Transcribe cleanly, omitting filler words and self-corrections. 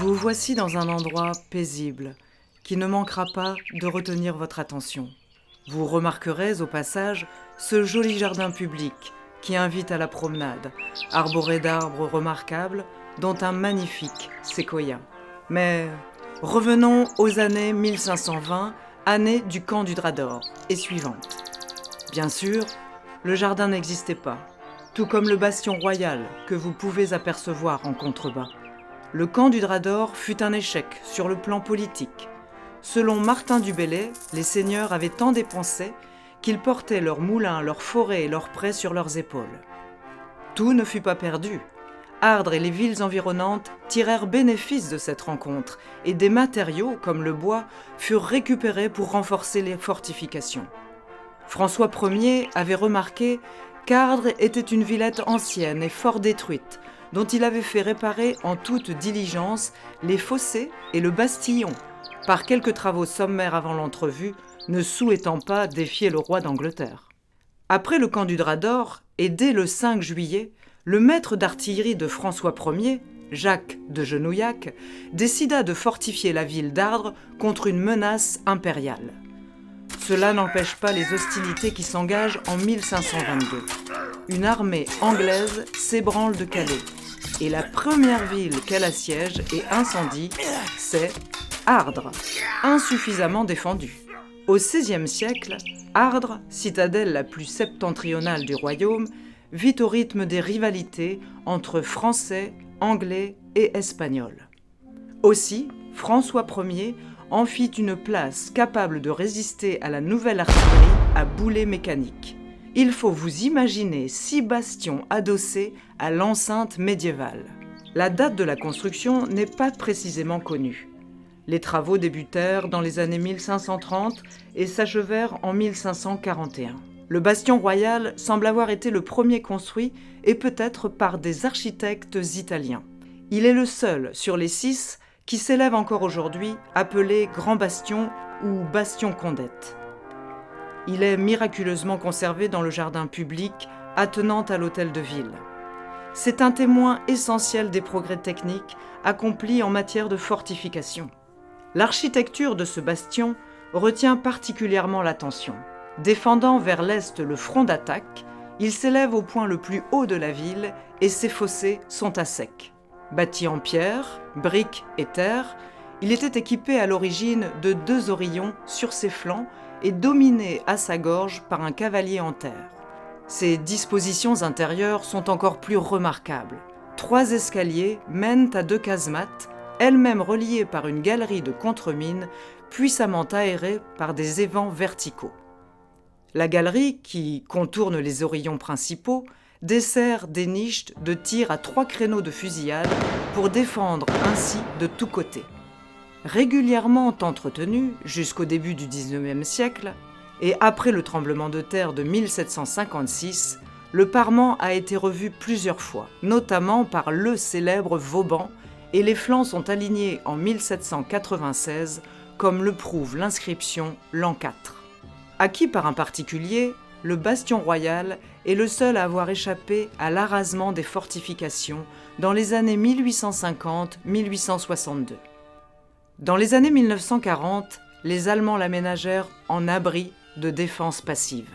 Vous voici dans un endroit paisible qui ne manquera pas de retenir votre attention. Vous remarquerez au passage ce joli jardin public qui invite à la promenade, arboré d'arbres remarquables, dont un magnifique séquoia. Mais revenons aux années 1520, année du camp du Drap d'Or et suivante. Bien sûr, le jardin n'existait pas, tout comme le bastion royal que vous pouvez apercevoir en contrebas. Le camp du Drap d'Or fut un échec sur le plan politique. Selon Martin du Bellay, les seigneurs avaient tant dépensé qu'ils portaient leurs moulins, leurs forêts et leurs prés sur leurs épaules. Tout ne fut pas perdu. Ardres et les villes environnantes tirèrent bénéfice de cette rencontre et des matériaux, comme le bois, furent récupérés pour renforcer les fortifications. François Ier avait remarqué qu'Ardres était une villette ancienne et fort détruite, dont il avait fait réparer en toute diligence les fossés et le bastillon, par quelques travaux sommaires avant l'entrevue, ne souhaitant pas défier le roi d'Angleterre. Après le camp du Drap d'Or, et dès le 5 juillet, le maître d'artillerie de François Ier, Jacques de Genouillac, décida de fortifier la ville d'Ardres contre une menace impériale. Cela n'empêche pas les hostilités qui s'engagent en 1522. Une armée anglaise s'ébranle de Calais, et la première ville qu'elle assiège et incendie, c'est Ardres, insuffisamment défendue. Au XVIe siècle, Ardres, citadelle la plus septentrionale du royaume, vit au rythme des rivalités entre Français, Anglais et Espagnols. Aussi, François Ier en fit une place capable de résister à la nouvelle artillerie à boulets mécaniques. Il faut vous imaginer 6 bastions adossés à l'enceinte médiévale. La date de la construction n'est pas précisément connue. Les travaux débutèrent dans les années 1530 et s'achevèrent en 1541. Le bastion royal semble avoir été le premier construit et peut-être par des architectes italiens. Il est le seul sur les 6 qui s'élève encore aujourd'hui, appelé Grand Bastion ou Bastion Condette. Il est miraculeusement conservé dans le jardin public attenant à l'hôtel de ville. C'est un témoin essentiel des progrès techniques accomplis en matière de fortification. L'architecture de ce bastion retient particulièrement l'attention. Défendant vers l'est le front d'attaque, il s'élève au point le plus haut de la ville et ses fossés sont à sec. Bâti en pierre, briques et terre, il était équipé à l'origine de 2 orisons sur ses flancs et dominé à sa gorge par un cavalier en terre. Ses dispositions intérieures sont encore plus remarquables. 3 escaliers mènent à 2 casemates, elles-mêmes reliées par une galerie de contre-mine puissamment aérée par des évents verticaux. La galerie, qui contourne les orisons principaux, dessert des niches de tir à 3 créneaux de fusillade pour défendre ainsi de tous côtés. Régulièrement entretenu jusqu'au début du XIXe siècle, et après le tremblement de terre de 1756, le parement a été revu plusieurs fois, notamment par le célèbre Vauban, et les flancs sont alignés en 1796, comme le prouve l'inscription l'an 4. Acquis par un particulier, le bastion royal est le seul à avoir échappé à l'arasement des fortifications dans les années 1850-1862. Dans les années 1940, les Allemands l'aménagèrent en abri de défense passive.